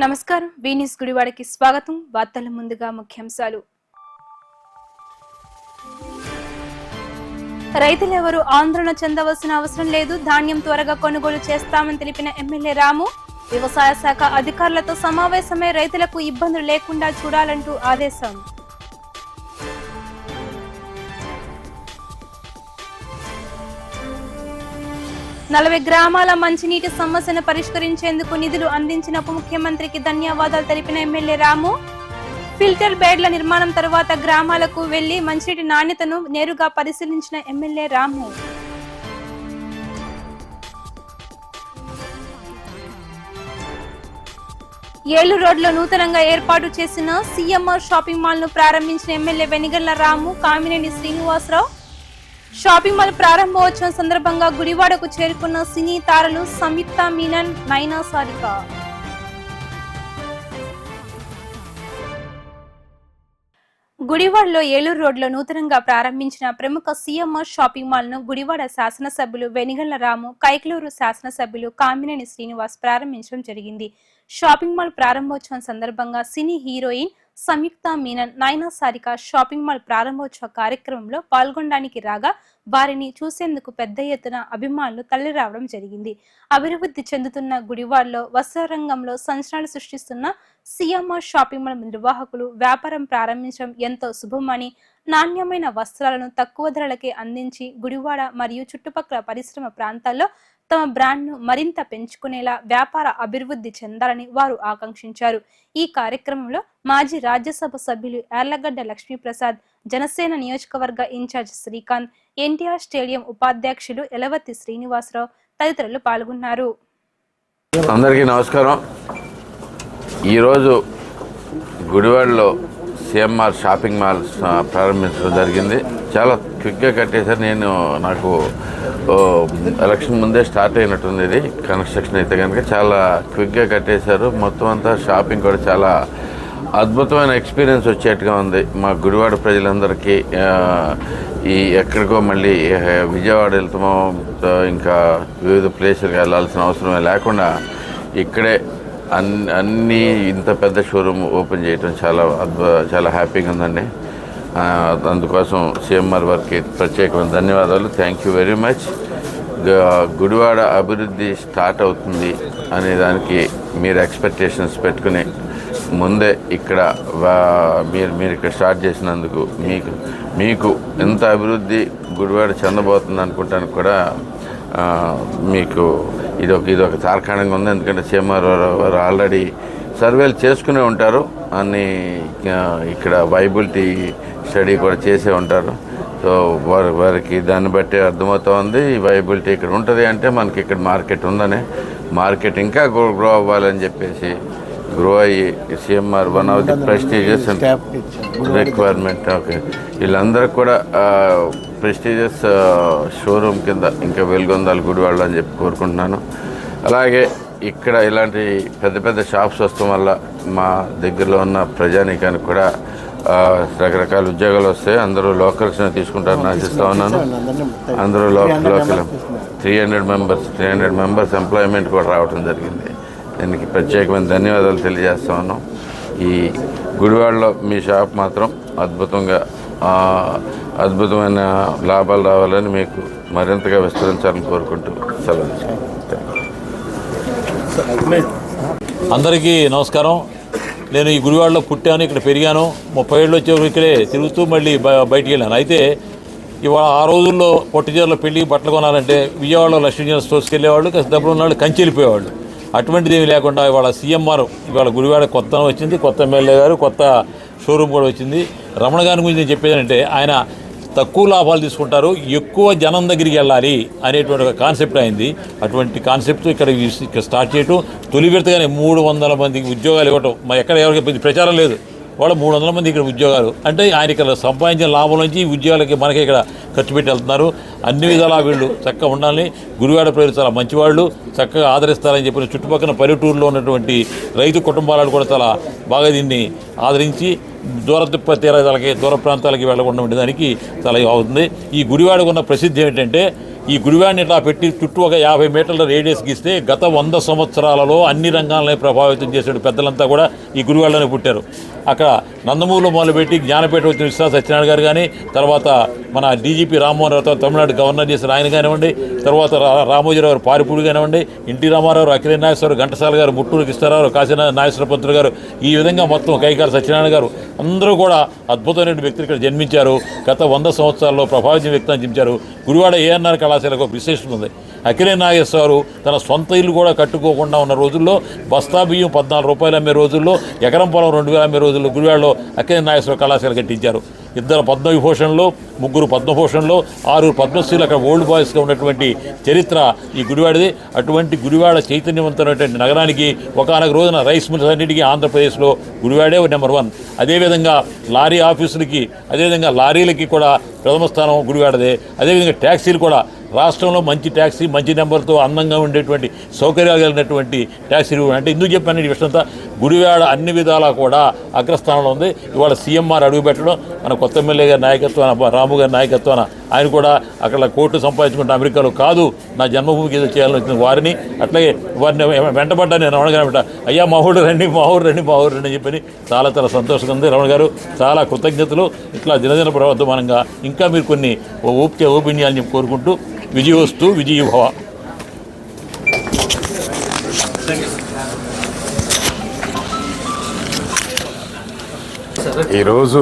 నమస్కారం వీనిస్ గుడివాడకి స్వాగతం వార్తల ముందుగా ముఖ్యాంశాలు రైతులెవరూ ఆందోళన చెందవలసిన అవసరం లేదు ధాన్యం త్వరగా కొనుగోలు చేస్తామని తెలిపిన ఎమ్మెల్యే రాము వ్యవసాయ శాఖ అధికారులతో సమావేశమై రైతులకు ఇబ్బందులు లేకుండా చూడాలంటూ ఆదేశం నలభై గ్రామాల మంచినీటి సమస్యను పరిష్కరించేందుకు నిధులు అందించిన ఉప ముఖ్యమంత్రికి ధన్యవాదాలు తెలిపిన ఎమ్మెల్యే రాము ఫిల్టర్ బెడ్ల నిర్మాణం తర్వాత గ్రామాలకు వెళ్లి మంచినీటి నాణ్యతను నేరుగా పరిశీలించిన ఎమ్మెల్యే రాము ఏలూరు రోడ్లో నూతనంగా ఏర్పాటు చేసిన సిఎంఆర్ షాపింగ్ మాల్ ను ప్రారంభించిన ఎమ్మెల్యే వెనిగళ్ల రాము కామినేని శ్రీనివాసరావు షాపింగ్ మాల్ ప్రారంభోత్సవం సందర్భంగా గుడివాడకు చేరుకున్న సినీ తారలు సంయుక్త మీనన్ నైనా సారిక గుడివాడలో ఏలూరు రోడ్లో నూతనంగా ప్రారంభించిన ప్రముఖ సిఎంఆర్ షాపింగ్ మాల్ ను గుడివాడ శాసనసభ్యులు వెనిగళ్ల రాము కైకలూరు శాసనసభ్యులు కామినేని శ్రీనివాస్ ప్రారంభించడం జరిగింది షాపింగ్ మాల్ ప్రారంభోత్సవం సందర్భంగా సినీ హీరోయిన్ సంయుక్త మీనన్ నైనా సారిక షాపింగ్ మాల్ ప్రారంభోత్సవ కార్యక్రమంలో పాల్గొనడానికి రాగా వారిని చూసేందుకు పెద్ద ఎత్తున అభిమానులు తరలి రావడం జరిగింది అభివృద్ధి చెందుతున్న గుడివాడలో వస్త్ర రంగంలో సంచలనాలు సృష్టిస్తున్న సిఎంఆర్ షాపింగ్ మాల్ నిర్వాహకులు వ్యాపారం ప్రారంభించడం ఎంతో శుభమని నాణ్యమైన వస్త్రాలను తక్కువ ధరలకే అందించి గుడివాడ మరియు చుట్టుపక్కల పరిశ్రమ ప్రాంతాల్లో తమ బ్రాండ్ను మరింత పెంచుకునేలా వ్యాపార అభివృద్ధి చెందాలని వారు ఆకాంక్షించారు ఈ కార్యక్రమంలో మాజీ రాజ్యసభ సభ్యులు యార్లగడ్డ లక్ష్మీప్రసాద్ జనసేన నియోజకవర్గ ఇన్ఛార్జ్ శ్రీకాంత్ ఎన్టీఆర్ స్టేడియం ఉపాధ్యక్షులు ఎలవత్తి శ్రీనివాసరావు తదితరులు పాల్గొన్నారు. అందరికీ నమస్కారం. ఈరోజు గుడివాడలో సిఎంఆర్ షాపింగ్ మాల్ ప్రారంభించడం జరిగింది. చాలా క్విక్గా కట్టేశారు. నాకు ఎలక్షన్ ముందే స్టార్ట్ అయినట్టుంది. ఇది కన్స్ట్రక్షన్ అయితే కనుక చాలా క్విక్గా కట్టేశారు. మొత్తం అంతా షాపింగ్ కూడా చాలా అద్భుతమైన ఎక్స్పీరియన్స్ వచ్చేట్టుగా ఉంది మా గుడివాడ ప్రజలందరికీ. ఎక్కడికో మళ్ళీ విజయవాడ వెళ్తామో ఇంకా వివిధ ప్లేసులకు వెళ్ళాల్సిన అవసరమే లేకుండా ఇక్కడే అన్నీ ఇంత పెద్ద షోరూమ్ ఓపెన్ చేయడం చాలా హ్యాపీగా ఉందండి. అందుకోసం సిఎంఆర్ వారికి ప్రత్యేకమైన ధన్యవాదాలు. Thank you very much. Gudivada అభివృద్ధి స్టార్ట్ అవుతుంది అనే దానికి మీరు ఎక్స్పెక్టేషన్స్ పెట్టుకుని ముందే ఇక్కడ మీరు ఇక్కడ స్టార్ట్ చేసినందుకు మీకు ఎంత అభివృద్ధి గుడివాడ చెందబోతుంది అనుకుంటాను కూడా మీకు ఇదొక తార్కాణంగా ఉంది. ఎందుకంటే సిఎంఆర్ వారు ఆల్రెడీ సర్వేలు చేసుకునే ఉంటారు అని ఇక్కడ వైబిలిటీ స్టడీ కూడా చేసే ఉంటారు. సో వారికి దాన్ని బట్టి అర్థమవుతూ ఉంది ఈ వైబిలిటీ ఇక్కడ ఉంటుంది అంటే మనకి ఇక్కడ మార్కెట్ ఉందని. మార్కెట్ ఇంకా గ్రో అవ్వాలని చెప్పేసి గ్రో అయ్యి CMR one of the prestigious requirement. Okay, వీళ్ళందరూ కూడా ప్రెస్టీజియస్ షోరూమ్ కింద ఇంకా వెలుగొందాలి గుడివాడ అని చెప్పి కోరుకుంటున్నాను. అలాగే ఇక్కడ ఇలాంటి పెద్ద పెద్ద షాప్స్ వస్తాం వల్ల మా దగ్గరలో ఉన్న ప్రజానీకానికి కూడా రకరకాల ఉద్యోగాలు వస్తాయి. అందరూ లోకల్స్ తీసుకుంటారని ఆశిస్తూ ఉన్నాను. అందరూ లోకల్ 300 మెంబర్స్ ఎంప్లాయ్మెంట్ కూడా రావడం జరిగింది. దీనికి ప్రత్యేకమైన ధన్యవాదాలు తెలియజేస్తా ఉన్నాం. ఈ గుడివాడలో మీ షాప్ మాత్రం అద్భుతమైన లాభాలు రావాలని మీకు మరింతగా విస్తరించాలని కోరుకుంటూ సెలవు తీసుకుంటాం. అందరికీ నమస్కారం. నేను ఈ గుడివాడలో పుట్టాను, ఇక్కడ పెరిగాను. 30 ఏళ్ళు వచ్చేవరకు ఇక్కడే తిరుగుతూ మళ్ళీ బయటికి వెళ్ళాను. అయితే ఇవాళ ఆ రోజుల్లో పొట్టిచీరలో పెళ్ళి బట్టలు కొనాలంటే విజయవాడలో లక్ష్మీజన స్టోర్స్కి వెళ్ళేవాళ్ళు, డబ్బులు ఉన్నవాళ్ళు కంచి వెళ్ళిపోయేవాళ్ళు. అటువంటిది ఏమి లేకుండా ఇవాళ సిఎంఆర్ ఇవాళ గుడివాడ కొత్త వచ్చింది, కొత్త ఎమ్మెల్యే గారు, కొత్త షోరూమ్ కూడా వచ్చింది. రమణ గారి గురించి నేను చెప్పేదంటే ఆయన తక్కువ లాభాలు తీసుకుంటారు, ఎక్కువ జనం దగ్గరికి వెళ్ళాలి అనేటువంటి ఒక కాన్సెప్ట్ అయింది. అటువంటి కాన్సెప్ట్ ఇక్కడ స్టార్ట్ చేయటం, తొలి విడతగానే 300 మందికి ఉద్యోగాలు ఇవ్వటం. ఎక్కడ ఎవరికి ప్రచారం లేదు, వాళ్ళు 300 మంది ఇక్కడ ఉద్యోగాలు అంటే ఆయన ఇక్కడ సంపాదించిన లాభం నుంచి ఈ ఉద్యోగాలకి మనకి ఇక్కడ ఖర్చు పెట్టి వెళ్తున్నారు. అన్ని విధాలా వీళ్ళు చక్కగా ఉండాలని, గుడివాడ ప్రజలు చాలా మంచివాళ్ళు, చక్కగా ఆదరిస్తారని చెప్పిన చుట్టుపక్కల పల్లెటూరులో ఉన్నటువంటి రైతు కుటుంబాలను కూడా చాలా బాగా దీన్ని ఆదరించి దూర ప్రాంతాలకి వెళ్ళకుండా ఉండేదానికి చాలా అవుతుంది. ఈ గుడివాడకు ఉన్న ప్రసిద్ధి ఏమిటంటే ఈ గుడివాడిని ఇట్లా పెట్టి చుట్టూ ఒక 50 మీటర్ల రేడియస్ గీస్తే గత 100 సంవత్సరాలలో అన్ని రంగాలని ప్రభావితం చేసాడు. పెద్దలంతా కూడా ఈ గుడివాడలోనే పుట్టారు. అక్కడ నందమూరులో మొదలుపెట్టి జ్ఞానపేట వచ్చిన విశ్వ సత్యనారాయణ గారు కానీ, తర్వాత మన డీజీపీ రామ్మోహన్ రావు తమిళనాడు గవర్నర్ చేసిన ఆయన కానివ్వండి, తర్వాత రామోజీరావు గారు పారిపూడి కానివ్వండి, ఎన్టీ రామారావు, అఖిలే నాగేశ్వరరావు, ఘంటసాల గారు, ముట్టూరు కృష్ణారావు, కాశీనాథ నాగేశ్వర పంతులు గారు, ఈ విధంగా మొత్తం కైకాల సత్యనారాయణ గారు అందరూ కూడా అద్భుతమైన వ్యక్తులు ఇక్కడ జన్మించారు. గత 100 సంవత్సరాల్లో ప్రభావితం వ్యక్తం చించారు. గుడివాడ ఏఎన్ఆర్ కళాశాలకు ఒక విశేషం ఉంది. అఖిలే నాగేశ్వరరావు తన సొంత ఇల్లు కూడా కట్టుకోకుండా ఉన్న రోజుల్లో, బస్తా బియ్యం 14 రూపాయలు అమ్మే రోజుల్లో, ఎకరం పొలం 2000 అమ్మే రోజుల్లో గుడివాడలో అఖిలే నాగేశ్వర కళాశాల కట్టించారు. 2 పద్మవిభూషణలు, 3 పద్మభూషణలు, 6 పద్మశ్రీలు అక్కడ ఓల్డ్ బాయ్స్గా ఉన్నటువంటి చరిత్ర ఈ గుడివాడిది. అటువంటి గుడివాడ చైతన్యవంతమైనటువంటి నగరానికి ఒకనొక రోజున రైస్ మిల్స్ అన్నిటికీ ఆంధ్రప్రదేశ్లో గుడివాడే నెంబర్ 1. అదేవిధంగా లారీ ఆఫీసులకి, అదేవిధంగా లారీలకి కూడా ప్రథమ స్థానం గుడివాడదే. అదేవిధంగా ట్యాక్సీలు కూడా రాష్ట్రంలో మంచి ట్యాక్సీ, మంచి నెంబర్తో అందంగా ఉండేటువంటి సౌకర్యాలు కలిగినటువంటి ట్యాక్సీలు అంటే ఎందుకు చెప్పాను ఈ విషయంతా, గుడివాడ అన్ని విధాలా కూడా అగ్రస్థానంలో ఉంది. ఇవాళ సీఎంఆర్ అడుగుపెట్టడం, మన కొత్త ఎమ్మెల్యే గారి నాయకత్వాన, రాము గారి నాయకత్వాన ఆయన కూడా అక్కడ కోర్టు సంపాదించుకుంటే అమెరికాలో కాదు, నా జన్మభూమికి ఏదో చేయాలని వచ్చిన వారిని, అట్లాగే వారిని వెంటబడ్డా నేను రమణ గారు అయ్యా మా ఊరు రండి అని చెప్పని చాలా చాలా సంతోషంగా ఉంది. రమణ గారు చాలా కృతజ్ఞతలు. ఇట్లా దినదిన ప్రవర్తమానంగా ఇంకా మీరు కొన్ని ఓపినియాలని చెప్పి కోరుకుంటూ విజయోస్తు విజయభవ. ఈరోజు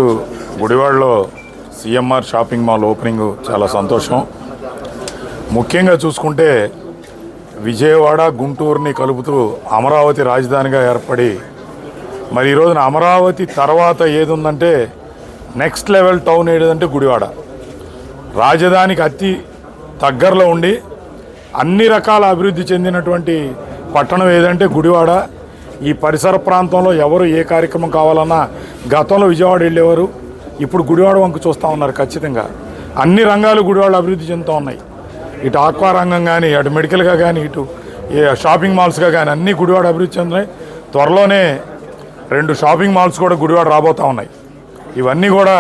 గుడివాడలో సిఎంఆర్ షాపింగ్ మాల్ ఓపెనింగ్ చాలా సంతోషం. ముఖ్యంగా చూసుకుంటే విజయవాడ, గుంటూరుని కలుపుతూ అమరావతి రాజధానిగా ఏర్పడి, మరి ఈ రోజున అమరావతి తర్వాత ఏది ఉందంటే నెక్స్ట్ లెవెల్ టౌన్ ఏదంటే గుడివాడ. రాజధానికి అతి దగ్గరలో ఉండి అన్ని రకాల అభివృద్ధి చెందినటువంటి పట్టణం ఏదంటే గుడివాడ. ఈ పరిసర ప్రాంతంలో ఎవరు ఏ కార్యక్రమం కావాలన్నా గతంలో విజయవాడ వెళ్ళేవారు, ఇప్పుడు గుడివాడ వంక చూస్తూ ఉన్నారు. ఖచ్చితంగా అన్ని రంగాలు గుడివాడ అభివృద్ధి చెందుతూ ఉన్నాయి. ఇటు ఆక్వా రంగం కానీ, అటు మెడికల్గా కానీ, ఇటు షాపింగ్ మాల్స్గా కానీ అన్నీ గుడివాడ అభివృద్ధి చెందుతున్నాయి. త్వరలోనే 2 షాపింగ్ మాల్స్ కూడా గుడివాడ రాబోతూ ఉన్నాయి. ఇవన్నీ కూడా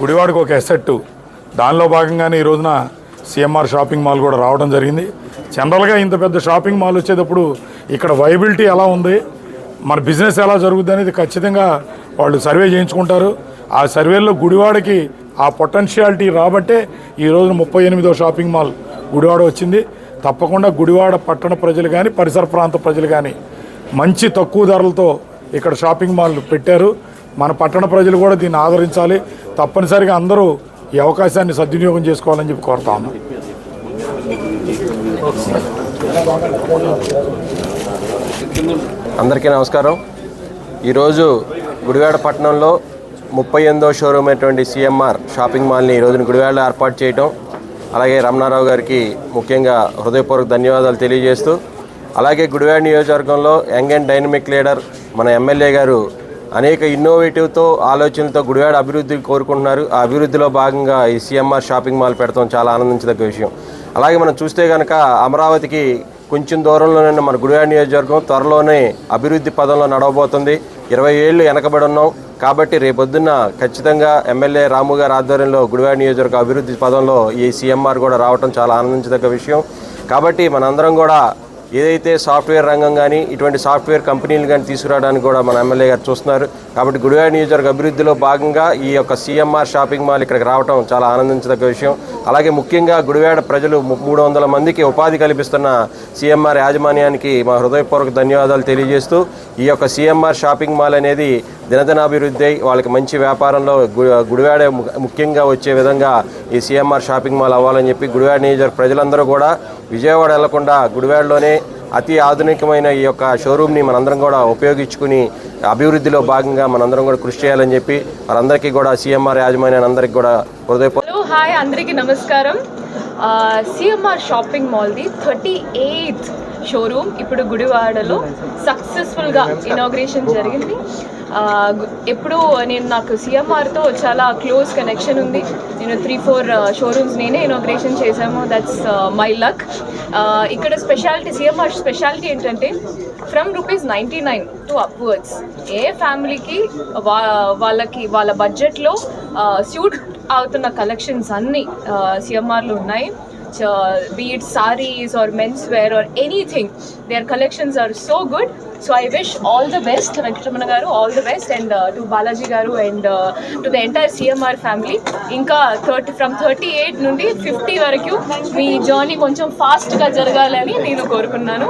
గుడివాడకు ఒక ఎసెట్. దానిలో భాగంగానే ఈ రోజున సిఎంఆర్ షాపింగ్ మాల్ కూడా రావడం జరిగింది. జనరల్గా ఇంత పెద్ద షాపింగ్ మాల్ వచ్చేటప్పుడు ఇక్కడ వైబిలిటీ ఎలా ఉంది, మన బిజినెస్ ఎలా జరుగుద్ది అనేది ఖచ్చితంగా వాళ్ళు సర్వే చేయించుకుంటారు. ఆ సర్వేలో గుడివాడకి ఆ పొటెన్షియాలిటీ రాబట్టే ఈ రోజున 38వ షాపింగ్ మాల్ గుడివాడ వచ్చింది. తప్పకుండా గుడివాడ పట్టణ ప్రజలు కానీ, పరిసర ప్రాంత ప్రజలు కానీ మంచి తక్కువ ధరలతో ఇక్కడ షాపింగ్ మాల్ పెట్టారు. మన పట్టణ ప్రజలు కూడా దీన్ని ఆదరించాలి. తప్పనిసరిగా అందరూ ఈ అవకాశాన్ని సద్వినియోగం చేసుకోవాలని చెప్పి కోరుతా ఉన్నాం. అందరికీ నమస్కారం. ఈరోజు గుడివాడ పట్టణంలో 38వ షోరూమ్ అయినటువంటి సిఎంఆర్ షాపింగ్ మాల్ని ఈరోజు గుడివాడలో ఏర్పాటు చేయటం, అలాగే రమణారావు గారికి ముఖ్యంగా హృదయపూర్వక ధన్యవాదాలు తెలియజేస్తూ, అలాగే గుడివాడ నియోజకవర్గంలో యంగ్ అండ్ డైనమిక్ లీడర్ మన ఎమ్మెల్యే గారు అనేక ఇన్నోవేటివ్తో ఆలోచనలతో గుడివాడ అభివృద్ధికి కోరుకుంటున్నారు. ఆ అభివృద్ధిలో భాగంగా ఈ సిఎంఆర్ షాపింగ్ మాల్ పెడతాం చాలా ఆనందించదగ్గ విషయం. అలాగే మనం చూస్తే కనుక అమరావతికి కొంచెం దూరంలోనే మన గుడివాడ నియోజకవర్గం త్వరలోనే అభివృద్ధి పదంలో నడవబోతుంది. 20 ఏళ్ళు వెనకబడి ఉన్నాం కాబట్టి రేపొద్దున్న ఖచ్చితంగా ఎమ్మెల్యే రాము గారి ఆధ్వర్యంలో గుడివాడ నియోజకవర్గ అభివృద్ధి పదంలో ఈ సిఎంఆర్ కూడా రావడం చాలా ఆనందించదగ్గ విషయం. కాబట్టి మనందరం కూడా ఏదైతే సాఫ్ట్వేర్ రంగం కానీ, ఇటువంటి సాఫ్ట్వేర్ కంపెనీలు కానీ తీసుకురావడానికి కూడా మన ఎమ్మెల్యే గారు చూస్తున్నారు. కాబట్టి గుడివాడ నియోజకవర్గ అభివృద్ధిలో భాగంగా ఈ యొక్క సిఎంఆర్ షాపింగ్ మాల్ ఇక్కడికి రావడం చాలా ఆనందించదగ్గ విషయం. అలాగే ముఖ్యంగా గుడివాడ ప్రజలు 300 మందికి ఉపాధి కల్పిస్తున్న సిఎంఆర్ యాజమాన్యానికి మా హృదయపూర్వక ధన్యవాదాలు తెలియజేస్తూ, ఈ యొక్క సిఎంఆర్ షాపింగ్ మాల్ అనేది దినదినాభివృద్ధి అయి వాళ్ళకి మంచి వ్యాపారంలో గుడివాడ ముఖ్యంగా వచ్చే విధంగా ఈ సిఎంఆర్ షాపింగ్ మాల్ అవ్వాలని చెప్పి గుడివాడ నియోజకవర్గ ప్రజలందరూ కూడా విజయవాడ వెళ్లకుండా గుడివాడలోనే అతి ఆధునికమైన ఈ యొక్క షోరూమ్ని మనందరం కూడా ఉపయోగించుకుని అభివృద్ధిలో భాగంగా మనందరం కూడా కృషి చేయాలని చెప్పి వారందరికీ కూడా సిఎంఆర్ యాజమాన్యాన్ని అందరికీ కూడా హృదయపూర్వక హాయ్ అందరికీ నమస్కారం. సిఎంఆర్ షాపింగ్ మాల్ది 38th షోరూమ్ ఇప్పుడు గుడివాడలో సక్సెస్ఫుల్గా ఇనాగ్రేషన్ జరిగింది. ఎప్పుడు నాకు సిఎంఆర్తో చాలా క్లోజ్ కనెక్షన్ ఉంది. నేను 3-4 షోరూమ్స్ నేనే ఇనాగ్రేషన్ చేశాము. That's my luck. ఇక్కడ స్పెషాలిటీ, సిఎంఆర్ స్పెషాలిటీ ఏంటంటే ఫ్రమ్ ₹99 టు అప్వర్డ్స్ ఏ ఫ్యామిలీకి వాళ్ళ బడ్జెట్లో సూట్ అవుతున్న కలెక్షన్స్ అన్నీ సిఎంఆర్లో ఉన్నాయి. be it saris or menswear or anything. Their collections are so good. So I wish all the best, Venkatramana garu, all the best, and to Balaji garu and to the entire CMR family. Inka from 38 nundi 50 varaku me journey కొంచెం fast గా జరగాలని నేను కోరుకున్నాను.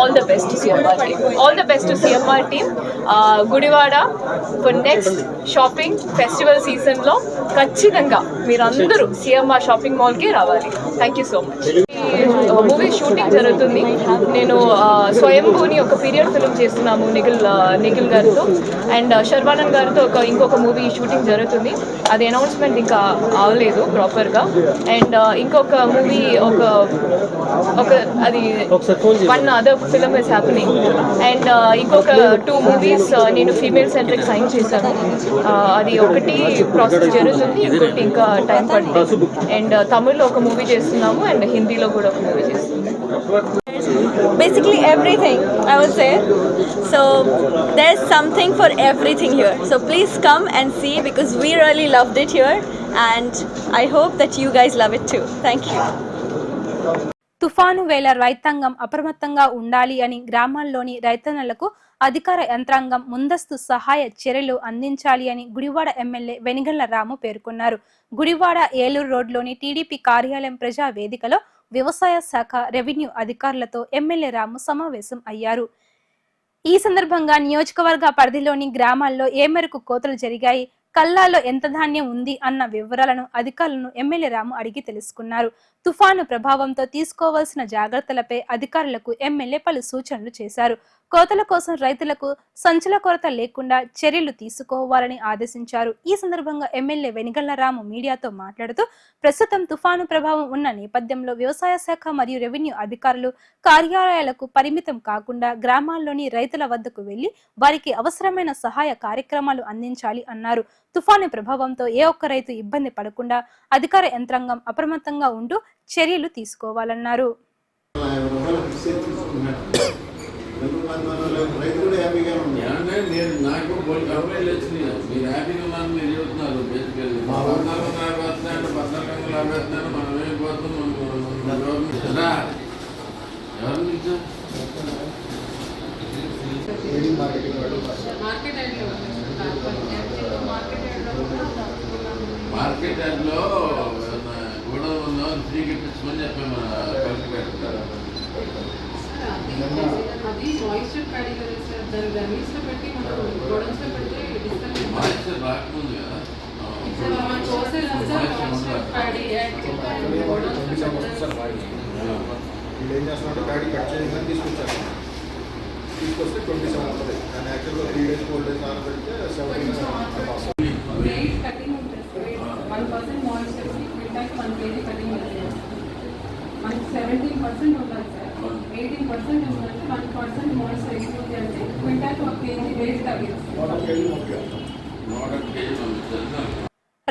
All the best CMR team. All the best to CMR team. Gudivada for next shopping festival season లో ఖచ్చితంగా మీరందరూ CMR shopping mall కి రావాలి. Thank you so much. Movie shooting జరుగుతుంది. నేను స్వయంభూని ఒక పీరియడ్ ఫిల్మ్ చేస్తున్నాము నిఖిల్ గారితో, అండ్ శర్వానంద్ గారితో ఇంకొక మూవీ షూటింగ్ జరుగుతుంది. అది అనౌన్స్మెంట్ ఇంకా అవ్వలేదు ప్రాపర్గా. అండ్ ఇంకొక మూవీ ఒక అది one other film is happening. And ఇంకొక 2 మూవీస్ నేను ఫీమేల్ సెంట్రిక్ సైన్ చేశాను. అది ఒకటి ప్రాసెస్ జరుగుతుంది, ఇంకొకటి ఇంకా టైం పడుతుంది. అండ్ తమిళ్లో ఒక మూవీ చేస్తున్నాము, అండ్ హిందీలో కూడా ఒక మూవీ చేస్తున్నాము. Basically everything, I would say. So there's something for everything here. So please come and see, because we really loved it here, and I hope that you guys love it too. Thank you. తుఫాను వేళ రైతాంగం అప్రమత్తంగా ఉండాలి అని గ్రామాల్లోని రైతన్నలకు అధికార యంత్రాంగం ముందస్తు సహాయ చర్యలు అందించాలి అని గుడివాడ ఎమ్మెల్యే వెనిగళ్ల రాము పేర్కొన్నారు. గుడివాడ ఏలూరు రోడ్లోని టీడీపీ కార్యాలయం ప్రజా వేదికలో వ్యవసాయ శాఖ రెవెన్యూ అధికారులతో ఎమ్మెల్యే రాము సమావేశం అయ్యారు. ఈ సందర్భంగా నియోజకవర్గ పరిధిలోని గ్రామాల్లో ఏ మేరకు కోతలు జరిగాయి, కల్లాలో ఎంత ధాన్యం ఉంది అన్న వివరాలను అధికారులను ఎమ్మెల్యే రాము అడిగి తెలుసుకున్నారు. తుఫాను ప్రభావంతో తీసుకోవాల్సిన జాగ్రత్తలపై అధికారులకు ఎమ్మెల్యే పలు సూచనలు చేశారు. కోతల కోసం రైతులకు సంచుల కొరత లేకుండా చర్యలు తీసుకోవాలని ఆదేశించారు. ఈ సందర్భంగా ఎమ్మెల్యే వెనిగళ్ల రాము మీడియాతో మాట్లాడుతూ, ప్రస్తుతం తుఫాను ప్రభావం ఉన్న నేపథ్యంలో వ్యవసాయ శాఖ మరియు రెవెన్యూ అధికారులు కార్యాలయాలకు పరిమితం కాకుండా గ్రామాల్లోని రైతుల వద్దకు వెళ్లి వారికి అవసరమైన సహాయ కార్యక్రమాలు అందించాలి అన్నారు. తుఫాను ప్రభావంతో ఏ ఒక్క రైతు ఇబ్బంది పడకుండా అధికార యంత్రాంగం అప్రమత్తంగా ఉంటూ చర్యలు తీసుకోవాలన్నారు. నాకు కంప్లైంట్లు వచ్చినాయి. మీరు హ్యాపీగా ఉన్నాను మీరు చెబుతున్నారు. బేసికల్లీ 14 లాభేస్తున్నాడు, 14 లాభేస్తున్నాడు. మనం ఏం పోతున్నాం మార్కెట్ యార్డ్లో కూడా ఉన్నాం. ఫ్రీకి ఇప్పించమని చెప్పాము కలెక్టర్ గారు. మాయిశ్చర్ రాకముందు కదా వీళ్ళు ఏం చేస్తున్నారంటే ప్యాడీ కట్ చేయగానే తీసుకొచ్చారు. తీసుకొస్తే 27 ఉంటుంది, కానీ యాక్చువల్గా 3 days 4 days ఆరబెడితే 17 17% ఉండాలి సార్. 18% ఉందంటే 1% మాయిశ్చర్ ఎక్కువ అంటే క్వింటాల్కి 1 kg వెయిట్ తగ్గింది.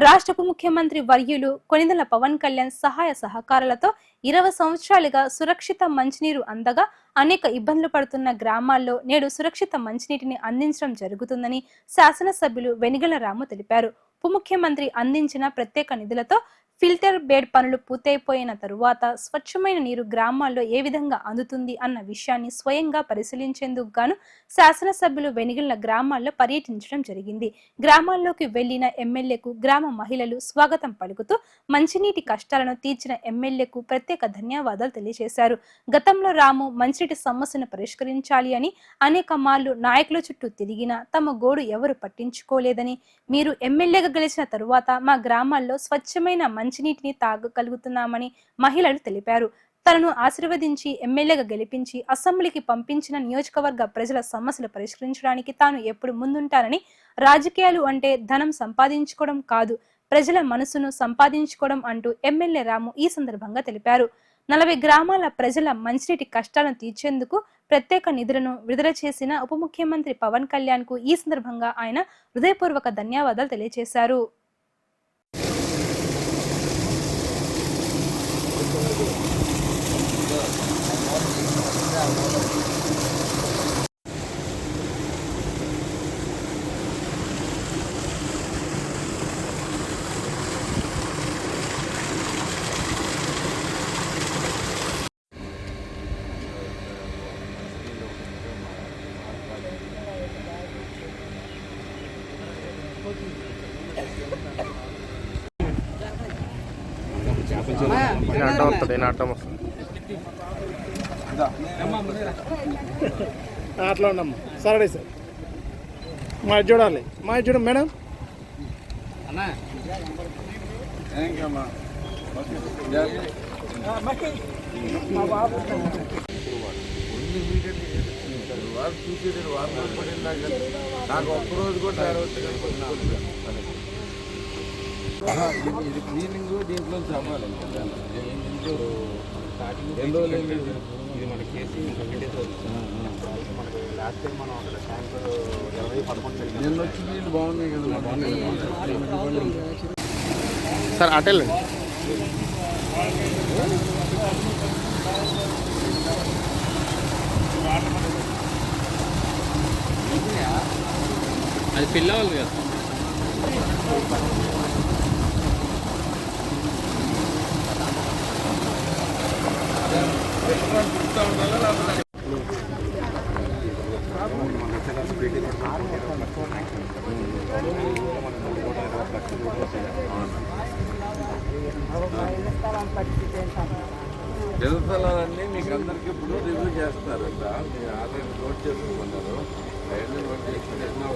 రాష్ట్ర ఉప ముఖ్యమంత్రి వర్యులు కొనిదెల పవన్ కళ్యాణ్ సహాయ సహకారాలతో 20 సంవత్సరాలుగా సురక్షిత మంచినీరు అందగా అనేక ఇబ్బందులు పడుతున్న గ్రామాల్లో నేడు సురక్షిత మంచినీటిని అందించడం జరుగుతుందని శాసనసభ్యులు వెనిగళ్ల రాము తెలిపారు. ఉప ముఖ్యమంత్రి అందించిన ప్రత్యేక నిధులతో ఫిల్టర్ బెడ్ పనులు పూర్తయిపోయిన తరువాత స్వచ్ఛమైన నీరు గ్రామాల్లో ఏ విధంగా అందుతుంది అన్న విషయాన్ని స్వయంగా పరిశీలించేందుకు గాను శాసనసభ్యులు వెనిగళ్ల గ్రామాల్లో పర్యటించడం జరిగింది. గ్రామాల్లోకి వెళ్లిన ఎమ్మెల్యేకు గ్రామ మహిళలు స్వాగతం పలుకుతూ మంచినీటి కష్టాలను తీర్చిన ఎమ్మెల్యేకు ప్రత్యేక ధన్యవాదాలు తెలియజేశారు. గతంలో రాము మంచినీటి సమస్యను పరిష్కరించాలి అని అనేక మార్లు నాయకుల చుట్టూ తిరిగినా తమ గోడు ఎవరు పట్టించుకోలేదని, మీరు ఎమ్మెల్యేగా గెలిచిన తరువాత మా గ్రామాల్లో స్వచ్ఛమైన మంచినీటిని తాగగలుగుతున్నామని మహిళలు తెలిపారు. తనను ఆశీర్వదించి ఎమ్మెల్యేగా గెలిపించి అసెంబ్లీకి పంపించిన నియోజకవర్గ ప్రజల సమస్యలు పరిష్కరించడానికి తాను ఎప్పుడు ముందుంటానని, రాజకీయాలు అంటే ధనం సంపాదించుకోవడం కాదు, ప్రజల మనసును సంపాదించుకోవడం అంటూ ఎమ్మెల్యే రాము ఈ సందర్భంగా తెలిపారు. 40 గ్రామాల ప్రజల మంచినీటి కష్టాలను తీర్చేందుకు ప్రత్యేక నిధులను విడుదల చేసిన ఉప ముఖ్యమంత్రి పవన్ కళ్యాణ్ కు ఈ సందర్భంగా ఆయన హృదయపూర్వక ధన్యవాదాలు తెలియజేశారు. అట్లా ఉండమ్మా సరే సార్ మా చూడాలి మా చూడ మేడం నాకు ఒక్కరోజు కూడా ఇది క్లీనింగ్ దీంట్లో చమ్మాలి ఎన్ని రోజులు ఇది మన కేసు మనకి లాస్ట్ టైం మనం అక్కడ ట్యాంకర్ 20-11 నిన్న వచ్చి నీళ్ళు బాగున్నాయి కదా బాగున్నాయి సార్ అటెల్ అది పిల్లవాళ్ళు కదా జలస్థలాలన్నీ మీకు అందరికీ ఇప్పుడు రివ్యూ చేస్తున్నారంట మీరు ఆల్రెడీ నోట్ చేసుకున్నారు అవన్నీ నోట్ చేసుకుని ఎన్నో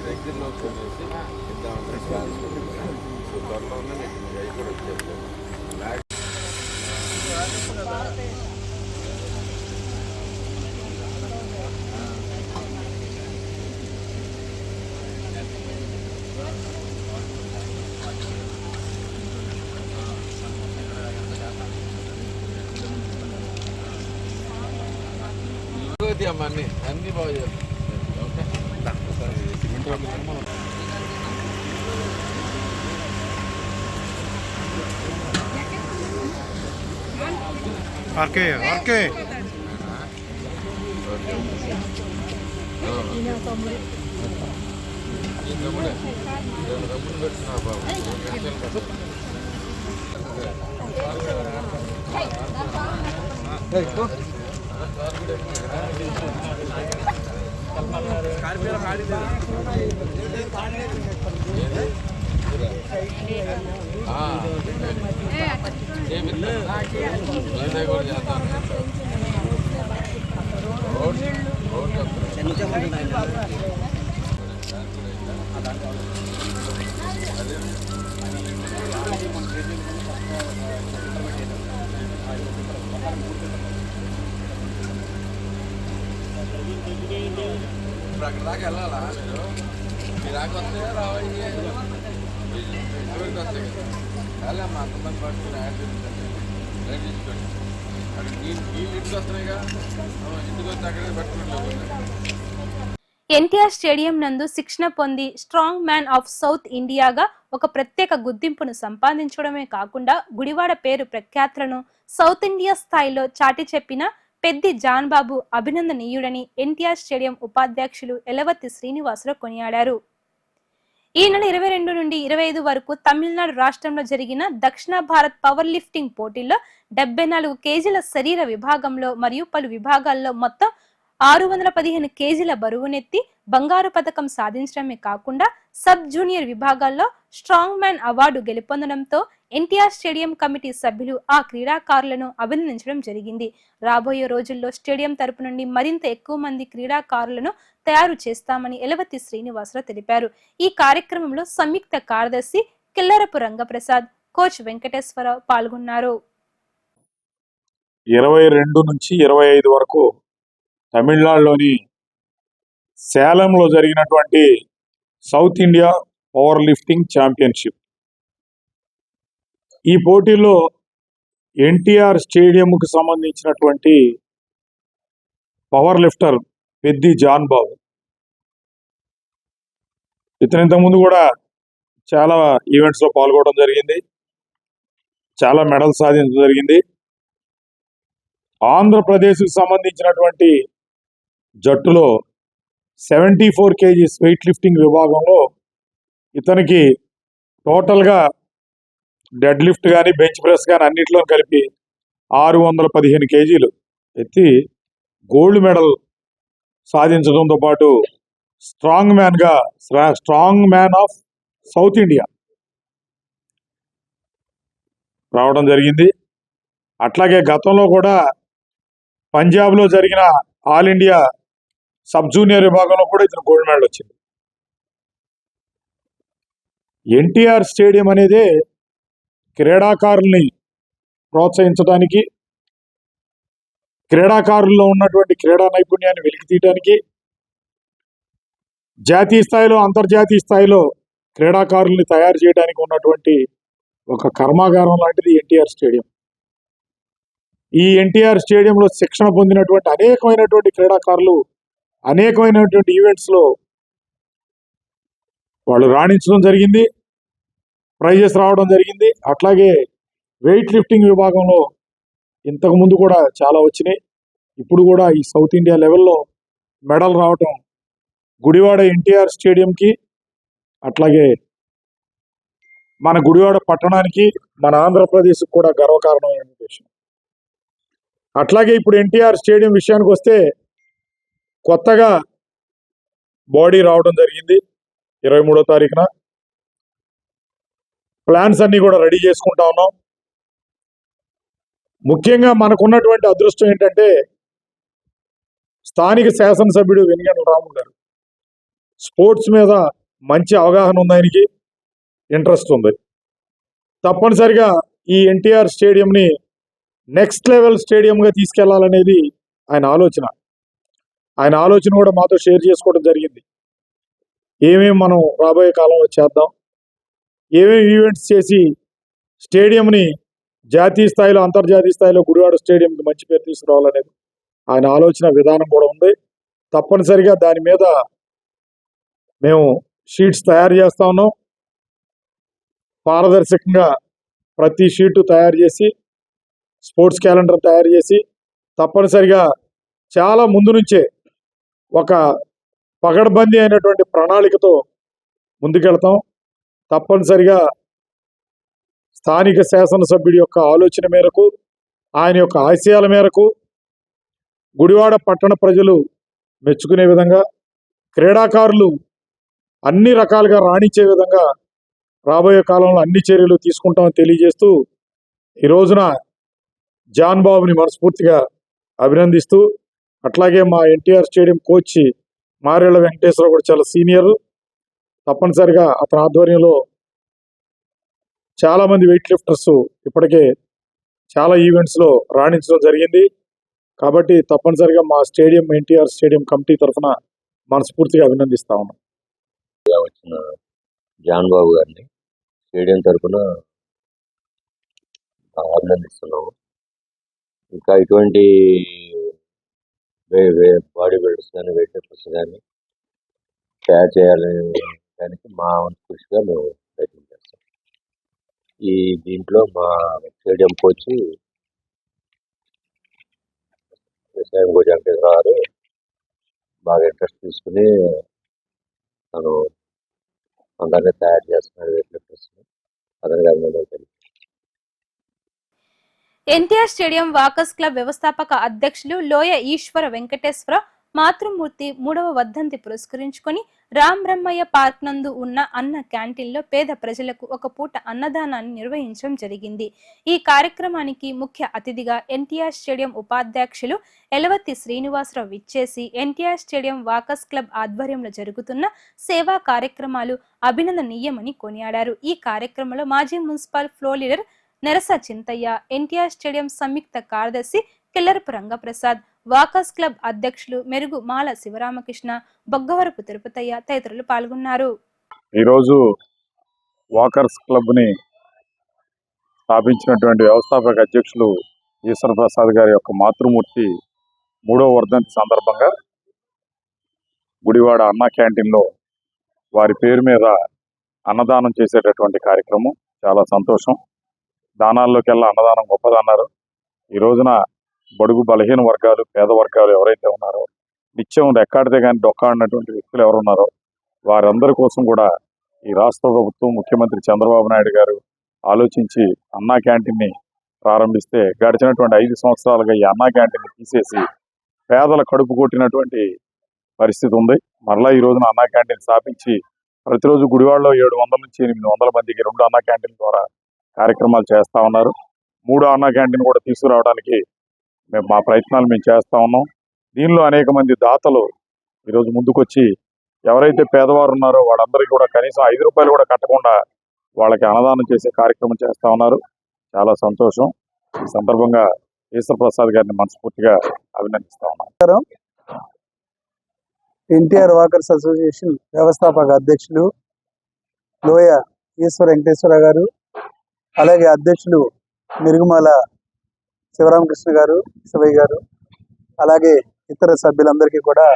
దగ్గరలో కొనేసి ఇద్దామని ప్లాన్స్ త్వరలో ఉన్న మీకు అవి కూడా వచ్చేస్తాను. అమ్మ అన్ని బాగా ఓకే ఓకే పెట్టినా బాబు ఇప్పుడు అక్కడ దాకా వెళ్ళాలా మీరు దాకా వస్తే రావాలి వస్తాయి కదా వెళ్ళమ్మా అంతమంది పట్టుకుని యాడ్ తీసుకోండి అక్కడ నీళ్ళు ఇంటికి వస్తున్నాయిగా ఇంటికి వస్తే అక్కడే పట్టుకుంటే ఎన్టీఆర్ స్టేడియం నందు శిక్షణ పొంది స్ట్రాంగ్ మ్యాన్ ఆఫ్ సౌత్ ఇండియాగా ఒక ప్రత్యేక గుర్తింపును సంపాదించడమే కాకుండా గుడివాడ పేరు ప్రఖ్యాతులను సౌత్ ఇండియా స్థాయిలో చాటి చెప్పిన పెద్ది జాన్ బాబు అభినందనీయుడని ఎన్టీఆర్ స్టేడియం ఉపాధ్యక్షులు ఎలవత్తి శ్రీనివాసరావు కొనియాడారు. ఈ నెల 22 నుండి 25 వరకు తమిళనాడు రాష్ట్రంలో జరిగిన దక్షిణ భారత్ పవర్ లిఫ్టింగ్ పోటీల్లో 74 కేజీల శరీర విభాగంలో మరియు పలు విభాగాల్లో మొత్తం 615 కేజీల బరువునెత్తి బంగారు పథకం సాధించడమే కాకుండా సబ్ జూనియర్ విభాగాల్లో స్ట్రాంగ్ మ్యాన్ అవార్డు గెలుపొందడంతో ఎన్టీఆర్ స్టేడియం కమిటీ సభ్యులు ఆ క్రీడాకారులను అభినందించడం జరిగింది. రాబోయే రోజుల్లో స్టేడియం తరపు నుండి మరింత ఎక్కువ మంది క్రీడాకారులను తయారు చేస్తామని ఎలవత్తి శ్రీనివాసరావు తెలిపారు. ఈ కార్యక్రమంలో సంయుక్త కార్యదర్శి కిల్లరపు రంగప్రసాద్, కోచ్ వెంకటేశ్వరరావు పాల్గొన్నారు. 22 నుంచి 25 వరకు తమిళనాడులోని సేలంలో జరిగినటువంటి south India power lifting championship. ఈ పోటీల్లో ఎన్టీఆర్ స్టేడియంకు సంబంధించినటువంటి పవర్ లిఫ్టర్ పెద్ది జాన్ బాబు, ఇతను ఇంతకుముందు కూడా చాలా ఈవెంట్స్లో పాల్గొనడం జరిగింది, చాలా మెడల్స్ సాధించడం జరిగింది. ఆంధ్రప్రదేశ్కి సంబంధించినటువంటి జట్టులో 74 కేజీస్ వెయిట్ లిఫ్టింగ్ విభాగంలో ఇతనికి టోటల్గా డెడ్ లిఫ్ట్ కానీ బెంచ్ ప్రెస్ కానీ అన్నింటిలో కలిపి 615 కేజీలు ఎత్తి గోల్డ్ మెడల్ సాధించడంతో పాటు strong man of south India రావడం జరిగింది. అట్లాగే గతంలో కూడా పంజాబ్లో జరిగిన ఆల్ ఇండియా సబ్ జూనియర్ విభాగంలో కూడా ఇతను గోల్డ్ మెడల్ వచ్చింది. ఎన్టీఆర్ స్టేడియం అనేది క్రీడాకారుల్ని ప్రోత్సహించడానికి, క్రీడాకారుల్లో ఉన్నటువంటి క్రీడా నైపుణ్యాన్ని వెలికి తీయడానికి, జాతీయ స్థాయిలో అంతర్జాతీయ స్థాయిలో క్రీడాకారుల్ని తయారు చేయడానికి ఉన్నటువంటి ఒక కర్మాగారం లాంటిది ఎన్టీఆర్ స్టేడియం. ఈ ఎన్టీఆర్ స్టేడియంలో శిక్షణ పొందినటువంటి అనేకమైనటువంటి క్రీడాకారులు అనేకమైనటువంటి ఈవెంట్స్లో వాళ్ళు రాణించడం జరిగింది, ప్రైజెస్ రావడం జరిగింది. అట్లాగే వెయిట్ లిఫ్టింగ్ విభాగంలో ఇంతకుముందు కూడా చాలా వచ్చినాయి. ఇప్పుడు కూడా ఈ సౌత్ ఇండియా లెవెల్లో మెడల్ రావటం గుడివాడ ఎన్టీఆర్ స్టేడియంకి, అట్లాగే మన గుడివాడ పట్టణానికి, మన ఆంధ్రప్రదేశ్కి కూడా గర్వకారణమైన విషయం. అట్లాగే ఇప్పుడు ఎన్టీఆర్ స్టేడియం విషయానికి వస్తే కొత్తగా బాడీ రావడం జరిగింది 23వ తారీఖున. ప్లాన్స్ అన్నీ కూడా రెడీ చేసుకుంటా ఉన్నాం. ముఖ్యంగా మనకున్నటువంటి అదృష్టం ఏంటంటే స్థానిక శాసనసభ్యుడు వెనిగండ్ల రాము గారు స్పోర్ట్స్ మీద మంచి అవగాహన ఉంది, ఆయనకి ఇంట్రెస్ట్ ఉంది. తప్పనిసరిగా ఈ ఎన్టీఆర్ స్టేడియంని నెక్స్ట్ లెవెల్ స్టేడియంగా తీసుకెళ్లాలనేది ఆయన ఆలోచన. ఆయన ఆలోచన కూడా మాతో షేర్ చేసుకోవడం జరిగింది. ఏమేమి మనం రాబోయే కాలంలో చేద్దాం, ఏమేమి ఈవెంట్స్ చేసి స్టేడియంని జాతీయ స్థాయిలో అంతర్జాతీయ స్థాయిలో గుడివాడ స్టేడియంకి మంచి పేరు తీసుకురావాలనేది ఆయన ఆలోచన విధానం కూడా ఉంది. తప్పనిసరిగా దాని మీద మేము షీట్స్ తయారు చేస్తా ఉన్నాం. పారదర్శకంగా ప్రతి షీటు తయారు చేసి స్పోర్ట్స్ క్యాలెండర్ తయారు చేసి తప్పనిసరిగా చాలా ముందు నుంచే ఒక పగడ్బందీ అయినటువంటి ప్రణాళికతో ముందుకెళ్తాం. తప్పనిసరిగా స్థానిక శాసనసభ్యుడి యొక్క ఆలోచన మేరకు, ఆయన యొక్క ఆశయాల మేరకు గుడివాడ పట్టణ ప్రజలు మెచ్చుకునే విధంగా, క్రీడాకారులు అన్ని రకాలుగా రాణించే విధంగా రాబోయే కాలంలో అన్ని చర్యలు తీసుకుంటామని తెలియజేస్తూ ఈ రోజున జాన్ బాబుని మనస్ఫూర్తిగా అభినందిస్తూ, అట్లాగే మా ఎన్టీఆర్ స్టేడియం కోచ్ మారేళ్ల వెంకటేశ్వర కూడా చాలా సీనియర్. తప్పనిసరిగా అతని ఆధ్వర్యంలో చాలామంది వెయిట్ లిఫ్టర్స్ ఇప్పటికే చాలా ఈవెంట్స్లో రాణించడం జరిగింది. కాబట్టి తప్పనిసరిగా మా స్టేడియం ఎన్టీఆర్ స్టేడియం కమిటీ తరఫున మనస్ఫూర్తిగా అభినందిస్తా ఉన్నాం. వచ్చిన జాన్ బాబు గారిని స్టేడియం తరఫున అభినందిస్తున్నాము. ఇంకా ఇటువంటి బాడీ బిల్డర్స్ కానీ వెయిట్ లిఫ్టర్స్ కానీ తయారు చేయాలనే దానికి మా వంతు కృషిగా మేము ప్రయత్నం చేస్తాం. దీంట్లో మా స్టేడియం కోచ్ వెంకటేశ్వర గారు బాగా ఇంట్రెస్ట్ తీసుకుని తను అందరినీ తయారు చేస్తున్నారు వెయిట్ లిఫ్టర్స్. అతనికి అభినందనలు తెలియదు. ఎన్టీఆర్ స్టేడియం వాకర్స్ క్లబ్ వ్యవస్థాపక అధ్యక్షులు లోయ ఈశ్వర వెంకటేశ్వర మాతృమూర్తి 3వ వర్ధంతి పురస్కరించుకొని రామ్ బ్రహ్మయ్య పార్క్ నందు ఉన్న అన్న క్యాంటీన్లో పేద ప్రజలకు ఒక పూట అన్నదానాన్ని నిర్వహించడం జరిగింది. ఈ కార్యక్రమానికి ముఖ్య అతిథిగా ఎన్టీఆర్ స్టేడియం ఉపాధ్యక్షులు ఎలవత్తి శ్రీనివాసరావు విచ్చేసి ఎన్టీఆర్ స్టేడియం వాకర్స్ క్లబ్ ఆధ్వర్యంలో జరుగుతున్న సేవా కార్యక్రమాలు అభినందనీయమని కొనియాడారు. ఈ కార్యక్రమంలో మాజీ municipal floor leader Nerasa Chintayya, NTR stadium సంయుక్త కార్యదర్శి కిల్లరపు రంగప్రసాద్, వాకర్స్ క్లబ్ అధ్యక్షులు మెరుగు మాల శివరామకృష్ణ, బొగ్గవరపు తిరుపతయ్య తదితరులు పాల్గొన్నారు. ఈరోజు వాకర్స్ క్లబ్ని స్థాపించినటువంటి వ్యవస్థాపక అధ్యక్షులు ఈశ్వర ప్రసాద్ గారి యొక్క మాతృమూర్తి 3వ వర్ధంతి సందర్భంగా గుడివాడ అన్నా క్యాంటీన్లో వారి పేరు మీద అన్నదానం చేసేటటువంటి కార్యక్రమం చాలా సంతోషం. దానాల్లోకెల్లా అన్నదానం గొప్పదన్నారు. ఈ రోజున బడుగు బలహీన వర్గాలు, పేద వర్గాలు ఎవరైతే ఉన్నారో, నిత్యం రెక్కాడితే కానీ డొక్కాడినటువంటి వ్యక్తులు ఎవరున్నారో వారందరి కోసం కూడా ఈ రాష్ట్ర ప్రభుత్వం, ముఖ్యమంత్రి చంద్రబాబు నాయుడు గారు ఆలోచించి అన్నా క్యాంటీన్ని ప్రారంభిస్తే గడిచినటువంటి 5 సంవత్సరాలుగా ఈ అన్నా క్యాంటీన్ని తీసేసి పేదల కడుపు కొట్టినటువంటి పరిస్థితి ఉంది. మరలా ఈ రోజున అన్నా క్యాంటీన్ స్థాపించి ప్రతిరోజు గుడివాడలో 700 నుంచి 800 మందికి 2 అన్నా క్యాంటీన్ ద్వారా కార్యక్రమాలు చేస్తూ ఉన్నారు. 3 అన్నా క్యాంటీన్ కూడా తీసుకురావడానికి మా ప్రయత్నాలు మేము చేస్తూ ఉన్నాం. దీనిలో అనేక మంది దాతలు ఈరోజు ముందుకొచ్చి ఎవరైతే పేదవారు ఉన్నారో వాళ్ళందరికీ కూడా కనీసం 5 రూపాయలు కూడా కట్టకుండా వాళ్ళకి అన్నదానం చేసే కార్యక్రమం చేస్తూ ఉన్నారు. చాలా సంతోషం. ఈ సందర్భంగా ఈశ్వర్ ప్రసాద్ గారిని మనస్ఫూర్తిగా అభినందిస్తా ఉన్నాను. ఎన్టీఆర్ వాకర్స్ అసోసియేషన్ వ్యవస్థాపక అధ్యక్షులు లోయ ఈశ్వర వెంకటేశ్వర గారు, అలాగే అధ్యక్షులు మిరుగుమాల శివరామకృష్ణ గారు, శివయ్య గారు, అలాగే ఇతర సభ్యులందరికీ కూడా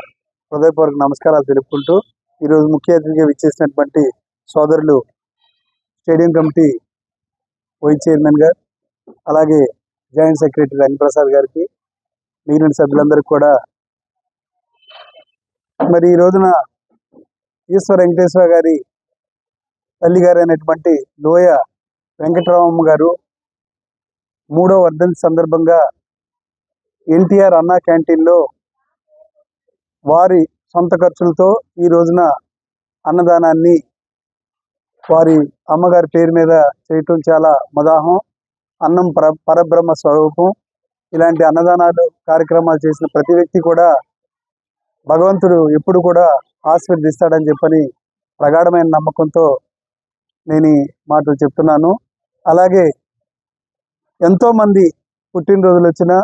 హృదయపూర్వక నమస్కారాలు తెలుపుకుంటూ ఈరోజు ముఖ్య అతిథిగా విచ్చేసినటువంటి సోదరులు స్టేడియం కమిటీ వైస్ చైర్మన్ గారు, అలాగే జాయింట్ సెక్రటరీ రంగప్రసాద్ గారికి, మిగిలిన సభ్యులందరికీ కూడా మరి ఈ రోజున ఈశ్వర వెంకటేశ్వర గారి తల్లి గారు అయినటువంటి లోయ వెంకటరామమ్మ గారు 3వ వర్ధంతి సందర్భంగా ఎన్టీఆర్ అన్నా క్యాంటీన్లో వారి సొంత ఖర్చులతో ఈ రోజున అన్నదానాన్ని వారి అమ్మగారి పేరు మీద చేయటం చాలా మదాహం. అన్నం పరబ్రహ్మ స్వరూపం. ఇలాంటి అన్నదానాలు కార్యక్రమాలు చేసిన ప్రతి వ్యక్తి కూడా భగవంతుడు ఎప్పుడు కూడా ఆశీర్వదిస్తాడని చెప్పని ప్రగాఢమైన నమ్మకంతో నేను ఈ మాటలు చెప్తున్నాను. అలాగే ఎంతోమంది పుట్టినరోజులు వచ్చినా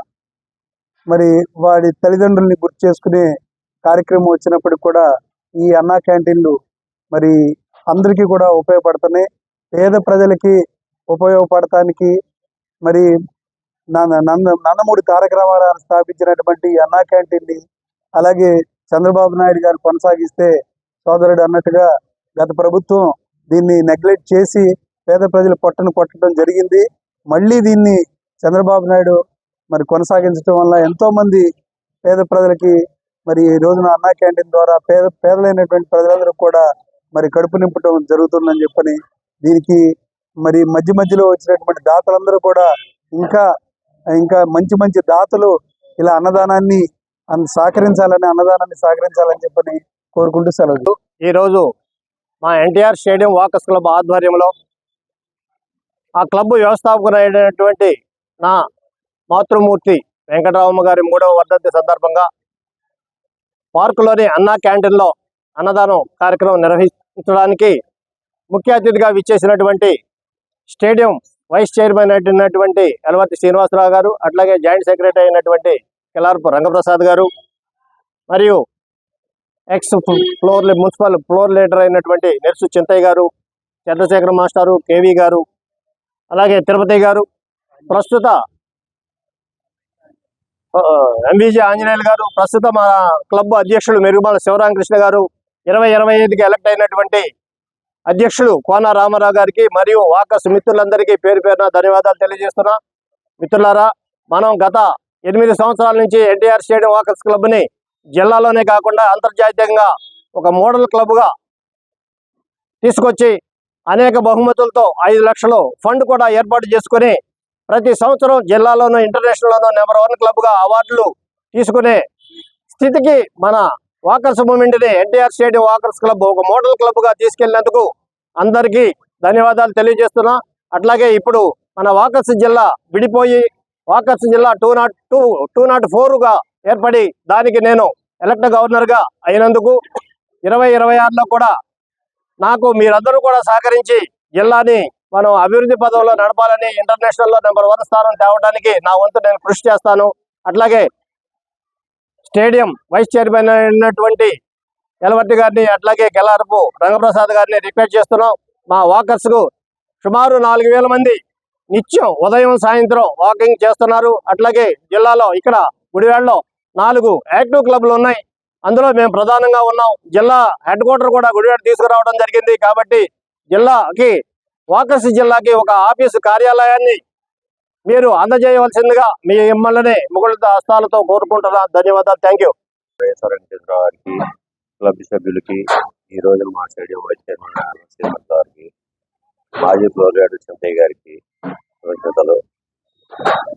మరి వాడి తల్లిదండ్రుల్ని గుర్తు చేసుకునే కార్యక్రమం వచ్చినప్పుడు కూడా ఈ అన్నా క్యాంటీన్లు మరి అందరికీ కూడా ఉపయోగపడుతున్నాయి. పేద ప్రజలకి ఉపయోగపడటానికి మరి నందమూరి తారక రామారావు స్థాపించినటువంటి అన్నా క్యాంటీన్ని అలాగే చంద్రబాబు నాయుడు గారు కొనసాగిస్తే సోదరుడు అన్నట్టుగా గత ప్రభుత్వం దీన్ని నెగ్లెక్ట్ చేసి పేద ప్రజల పొట్టను కొట్టడం జరిగింది. మళ్ళీ దీన్ని చంద్రబాబు నాయుడు మరి కొనసాగించడం వల్ల ఎంతో మంది పేద ప్రజలకి మరి ఈ రోజున అన్నా క్యాంటీన్ ద్వారా పేదలైనటువంటి ప్రజలందరూ కూడా మరి కడుపు నింపడం జరుగుతుందని చెప్పని దీనికి మరి మధ్యలో వచ్చినటువంటి దాతలందరూ కూడా ఇంకా మంచి దాతలు ఇలా అన్నదానాన్ని సహకరించాలని చెప్పని కోరుకుంటూ సెలవు. ఈరోజు మా ఎన్టీఆర్ స్టేడియం వాకర్స్ క్లబ్ ఆధ్వర్యంలో ఆ క్లబ్ వ్యవస్థాపకులైనటువంటి నా మాతృమూర్తి వెంకటరామమ్మ గారి 3వ వర్ధంతి సందర్భంగా పార్కులోని అన్నా క్యాంటీన్లో అన్నదానం కార్యక్రమం నిర్వహించడానికి ముఖ్య అతిథిగా విచ్చేసినటువంటి స్టేడియం వైస్ చైర్మన్ అయినటువంటి ఎలవర్తి శ్రీనివాసరావు గారు, అట్లాగే జాయింట్ సెక్రటరీ అయినటువంటి కెలార్పు రంగప్రసాద్ గారు, మరియు మున్సిపల్ ఫ్లోర్ లీడర్ అయినటువంటి నెర్సు చింతయ్య గారు, చంద్రశేఖర మాస్టారు, కేవీ గారు, అలాగే తిరుపతి గారు, ప్రస్తుత ఎంబీజీ ఆంజనేయులు గారు, ప్రస్తుత మా క్లబ్ అధ్యక్షులు మెరుగుమాల శివరామకృష్ణ గారు, 2025కి ఎలక్ట్ అయినటువంటి అధ్యక్షులు కోన రామారావు గారికి మరియు వాకర్స్ మిత్రులందరికీ పేరు పేరున ధన్యవాదాలు తెలియజేస్తున్నా. మిత్రులారా, మనం గత 8 సంవత్సరాల నుంచి ఎన్టీఆర్ స్టేడియం వాకర్స్ క్లబ్ని జిల్లాలోనే కాకుండా అంతర్జాతీయంగా ఒక మోడల్ క్లబ్గా తీసుకొచ్చి అనేక బహుమతులతో 5 లక్షలు ఫండ్ కూడా ఏర్పాటు చేసుకుని ప్రతి సంవత్సరం జిల్లాలోనూ ఇంటర్నేషనల్లోనూ నెంబర్ 1 క్లబ్గా అవార్డులు తీసుకునే స్థితికి మన వాకర్స్ మూవ్మెంట్ని ఎన్టీఆర్ స్టేడియం వాకర్స్ క్లబ్ ఒక మోడల్ క్లబ్గా తీసుకెళ్లినందుకు అందరికీ ధన్యవాదాలు తెలియజేస్తున్నా. అట్లాగే ఇప్పుడు మన వాకర్స్ జిల్లా విడిపోయి వాకర్స్ జిల్లా 204గా ఏర్పడి దానికి నేను ఎలక్ట్ గవర్నర్గా అయినందుకు 2026లో కూడా నాకు మీరందరూ కూడా సహకరించి జిల్లాని మనం అభివృద్ధి పదంలో నడపాలని, ఇంటర్నేషనల్లో నెంబర్ 1 స్థానం తేవడానికి నా వంతు నేను కృషి చేస్తాను. అట్లాగే స్టేడియం వైస్ చైర్మన్ అయినటువంటి ఎలవర్తి గారిని, అట్లాగే కెలారపు రంగప్రసాద్ గారిని రిక్వెస్ట్ చేస్తున్నాం. మా వాకర్స్కు సుమారు 4000 మంది నిత్యం ఉదయం సాయంత్రం వాకింగ్ చేస్తున్నారు. అట్లాగే జిల్లాలో ఇక్కడ గుడివాడలో 4 యాక్టివ్ క్లబ్లు ఉన్నాయి. అందులో మేము ప్రధానంగా ఉన్నాం. జిల్లా హెడ్ క్వార్టర్ కూడా గుడివాడ తీసుకురావడం జరిగింది. కాబట్టి వాకర్స్ జిల్లాకి ఒక ఆఫీసు కార్యాలయాన్ని మీరు అందజేయవలసిందిగా మీ మిమ్మల్ని ముగుళ్ళ హస్తాలతో కోరుకుంటున్నా. ధన్యవాదాలు. Thank you. గారికి, క్లబ్ సభ్యులకి, ఈ రోజు మా స్టేడియం వైస్ చైర్మన్ శ్రీనివాస్ గారికి, మాజీ ఫ్లోర్ లీడర్ చింతయ్య గారికి కృతజ్ఞతలు.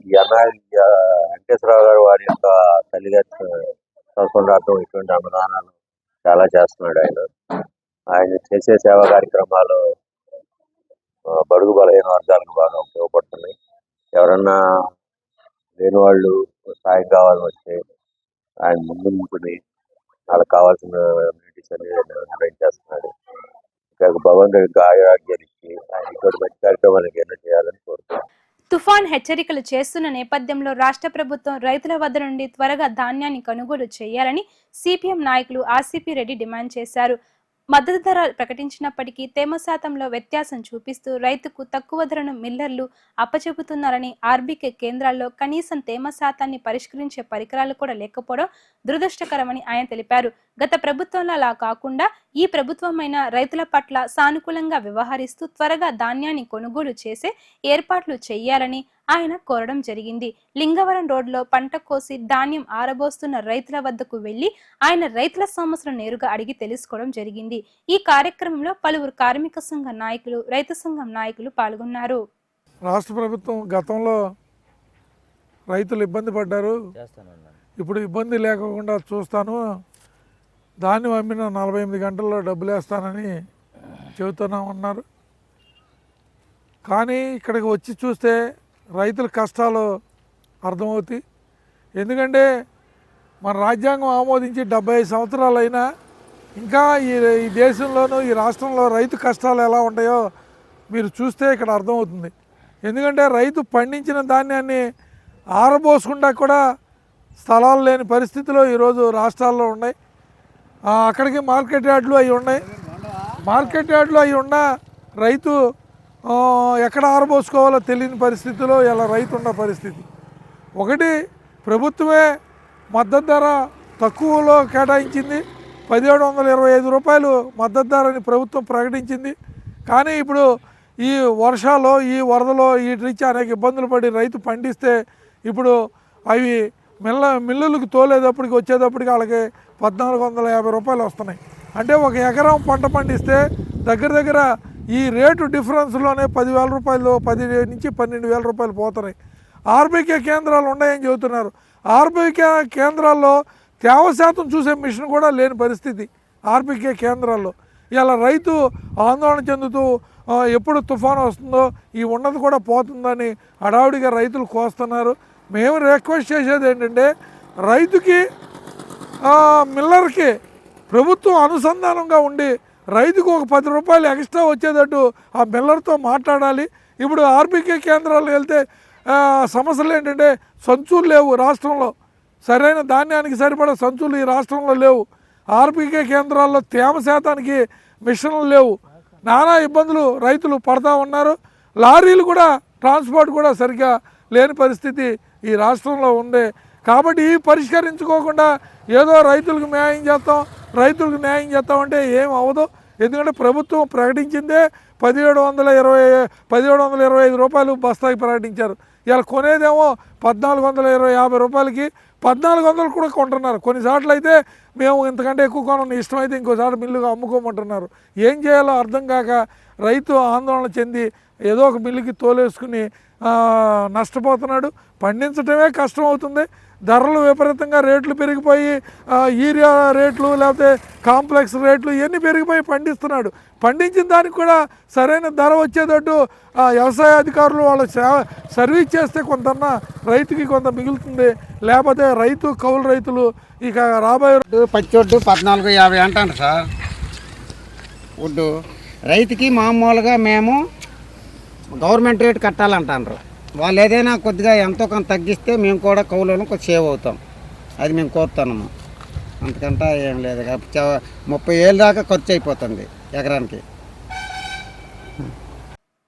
ఈ వెంకటేశ్వరరావు గారు వారి యొక్క తల్లిగారి సౌకర్యార్థం ఇటువంటి అన్నదానాలు చాలా చేస్తున్నాడు ఆయన చేసే సేవా కార్యక్రమాలు బడుగు బలహీన వర్గాలకు బాగా ఉపయోగపడుతున్నాయి. ఎవరన్నా లేని వాళ్ళు సాయం కావాలని వస్తే ఆయన ముందుంటుని వాళ్ళకి కావాల్సిన అమ్యూనిటీస్ అనేది అరేంజ్ చేస్తున్నాడు. ఇంకా భగవంతుడు ఇంకా ఆరోగ్యాలు ఇచ్చి ఆయన ఇంకోటి మంచి కార్యక్రమాలకు ఎన్నో చేయాలని కోరుతున్నాను. తుఫాన్ హెచ్చరికలు చేస్తున్న నేపథ్యంలో రాష్ట్ర ప్రభుత్వం రైతుల వద్ద నుండి త్వరగా ధాన్యాన్ని కొనుగోలు చేయాలని సిపిఎం నాయకులు ఆర్సిపి రెడ్డి డిమాండ్ చేశారు. మద్దతు ధర ప్రకటించినప్పటికీ తేమ శాతంలో వ్యత్యాసం చూపిస్తూ రైతుకు తక్కువ ధరను మిల్లర్లు అప్పచెబుతున్నారని, ఆర్బీకే కేంద్రాల్లో కనీసం తేమ శాతాన్ని పరిష్కరించే పరికరాలు కూడా లేకపోవడం దురదృష్టకరమని ఆయన తెలిపారు. గత ప్రభుత్వంలో అలా కాకుండా ఈ ప్రభుత్వమైన రైతుల పట్ల సానుకూలంగా వ్యవహరిస్తూ త్వరగా ధాన్యాన్ని కొనుగోలు చేసే ఏర్పాట్లు చేయాలని ఆయన కోరడం జరిగింది. లింగవరం రోడ్లో పంట కోసి ధాన్యం ఆరబోస్తున్న రైతుల వద్దకు వెళ్లి ఆయన రైతుల సమస్యలను నేరుగా అడిగి తెలుసుకోవడం జరిగింది. ఈ కార్యక్రమంలో పలువురు కార్మిక సంఘ నాయకులు, రైతు సంఘం నాయకులు పాల్గొన్నారు. రాష్ట్ర ప్రభుత్వం గతంలో రైతులు ఇబ్బంది పడ్డారు, ఇప్పుడు ఇబ్బంది లేకుండా చూస్తాను, ధాన్యం అమ్మిన 48 గంటల్లో డబ్బులు వేస్తానని చెబుతున్నామన్నారు. కానీ ఇక్కడికి వచ్చి చూస్తే రైతుల కష్టాలు అర్థమవుతాయి. ఎందుకంటే మన రాజ్యాంగం ఆమోదించి 75 సంవత్సరాలు అయినా ఇంకా ఈ దేశంలోనూ ఈ రాష్ట్రంలో రైతు కష్టాలు ఎలా ఉంటాయో మీరు చూస్తే ఇక్కడ అర్థమవుతుంది. ఎందుకంటే రైతు పండించిన ధాన్యాన్ని ఆరబోసుకుంటా కూడా స్థలాలు లేని పరిస్థితిలో ఈరోజు రాష్ట్రాల్లో ఉన్నాయి. అక్కడికి మార్కెట్ యార్డులు అవి ఉన్నాయి. మార్కెట్ యార్డులు అవి ఉన్న రైతు ఎక్కడ ఆరబోసుకోవాలో తెలియని పరిస్థితిలో ఇలా రైతు ఉన్న పరిస్థితి. ఒకటి, ప్రభుత్వమే మద్దతు ధర తక్కువలో కేటాయించింది. 1725 రూపాయలు మద్దతు ధరని ప్రభుత్వం ప్రకటించింది. కానీ ఇప్పుడు ఈ వర్షాలు, ఈ వరదలో వీటి నుంచి అనేక ఇబ్బందులు పడి రైతు పండిస్తే ఇప్పుడు అవి మిల్లులకు తోలేటప్పటికి వచ్చేటప్పటికి వాళ్ళకి 1450 రూపాయలు వస్తున్నాయి. అంటే ఒక ఎకరం పంట పండిస్తే దగ్గర ఈ రేటు డిఫరెన్స్లోనే 10,000 రూపాయలు, 10 నుంచి 12,000 రూపాయలు పోతున్నాయి. ఆర్బీకే కేంద్రాలు ఉన్నాయని చెబుతున్నారు. ఆర్బీకే కేంద్రాల్లో తేమ శాతం చూసే మిషన్ కూడా లేని పరిస్థితి ఆర్బీకే కేంద్రాల్లో. ఇలా రైతు ఆందోళన చెందుతూ ఎప్పుడు తుఫాను వస్తుందో ఈ ఉన్నది కూడా పోతుందని హడావుడిగా రైతులు కోస్తున్నారు. మేము రిక్వెస్ట్ చేసేది ఏంటంటే రైతుకి మిల్లర్కి ప్రభుత్వం అనుసంధానంగా ఉండి రైతుకు ఒక 10 రూపాయలు ఎక్స్ట్రా వచ్చేటట్టు ఆ మిల్లర్తో మాట్లాడాలి. ఇప్పుడు ఆర్బీకే కేంద్రాలకు వెళ్తే సమస్యలు ఏంటంటే సంచులు లేవు రాష్ట్రంలో, సరైన ధాన్యానికి సరిపడా సంచులు ఈ రాష్ట్రంలో లేవు. ఆర్బీకే కేంద్రాల్లో తేమ శాతానికి మిషన్లు లేవు. నానా ఇబ్బందులు రైతులు పడతా ఉన్నారు. లారీలు కూడా ట్రాన్స్పోర్ట్ కూడా సరిగ్గా లేని పరిస్థితి ఈ రాష్ట్రంలో ఉంది. కాబట్టి పరిష్కరించుకోకుండా ఏదో రైతులకు న్యాయం చేస్తామంటే ఏం అవ్వదు. ఎందుకంటే ప్రభుత్వం ప్రకటించిందే 1725 రూపాయలు బస్తాకి ప్రకటించారు. ఇలా కొనేదేమో 1450 రూపాయలకి, 1400 కూడా కొంటున్నారు. కొన్నిసార్లు అయితే మేము ఇంతకంటే ఎక్కువ కొనని ఇష్టమైతే ఇంకోసారి మిల్లుగా అమ్ముకోమంటున్నారు. ఏం చేయాలో అర్థం కాక రైతు ఆందోళన చెంది ఏదో ఒక మిల్లుకి తోలేసుకుని నష్టపోతున్నాడు. పండించడమే కష్టం అవుతుంది. ధరలు విపరీతంగా రేట్లు పెరిగిపోయి యూరియా రేట్లు లేకపోతే కాంప్లెక్స్ రేట్లు ఇవన్నీ పెరిగిపోయి పండిస్తున్నాడు. పండించిన దానికి కూడా సరైన ధర వచ్చేటట్టు వ్యవసాయ అధికారులు వాళ్ళు సర్వీస్ చేస్తే కొంత రైతుకి కొంత మిగులుతుంది. లేకపోతే కౌలు రైతులు ఇక రాబోయే పచ్చొడ్డు 1450 అంటాను సార్. ఒడ్డు రైతుకి మామూలుగా మేము గవర్నమెంట్ రేట్ కట్టాలంటారు. వాళ్ళు ఏదైనా కొద్దిగా ఎంతో కొంత తగ్గిస్తే మేము కూడా కౌలులను కొంచెం సేవ్ అవుతాం. అది మేము కోరుతున్నాము. అంతకంటే ఏం లేదు. 30,000 దాకా ఖర్చు అయిపోతుంది ఎకరానికి.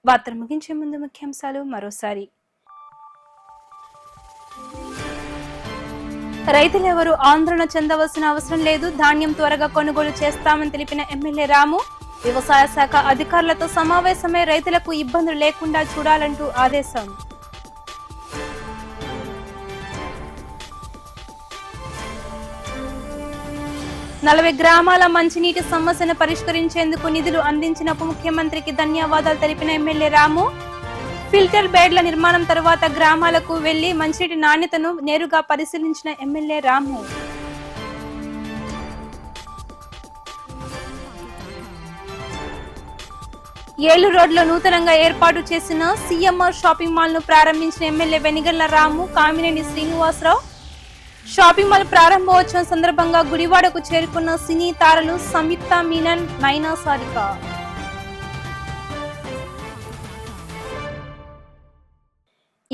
వార్తలు ముగించే ముందు ముఖ్యాంశాలు మరోసారి. రైతులెవరూ ఆందోళన చెందవలసిన అవసరం లేదు, ధాన్యం త్వరగా కొనుగోలు చేస్తామని తెలిపిన ఎమ్మెల్యే రాము. వ్యవసాయ శాఖ అధికారులతో సమావేశమై రైతులకు ఇబ్బందులు లేకుండా చూడాలంటూ ఆదేశం. నలభై గ్రామాల మంచినీటి సమస్యను పరిష్కరించేందుకు నిధులు అందించిన ఉప ముఖ్యమంత్రికి ధన్యవాదాలు తెలిపిన ఎమ్మెల్యే రాము. ఫిల్టర్ బెడ్ల నిర్మాణం తర్వాత గ్రామాలకు వెళ్లి మంచినీటి నాణ్యతను నేరుగా పరిశీలించిన ఎమ్మెల్యే రాము. ఏలూరు రోడ్లో నూతనంగా ఏర్పాటు చేసిన సిఎంఆర్ షాపింగ్ మాల్ ను ప్రారంభించిన ఎమ్మెల్యే వెనిగళ్ల రాము, కామినేని శ్రీనివాసరావు. షాపింగ్ మాల్ ప్రారంభోత్సవం సందర్భంగా గుడివాడకు చేరుకున్న సినీ తారలు సంయుక్త మీనన్, నైనా సారిక.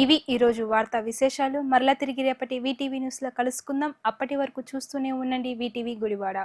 ఇవి ఈరోజు వార్తా విశేషాలు. మరలా తిరిగి రేపటి వీటీవీ న్యూస్ లో కలుసుకుందాం. అప్పటి వరకు చూస్తూనే ఉండండి వీటీవీ గుడివాడ.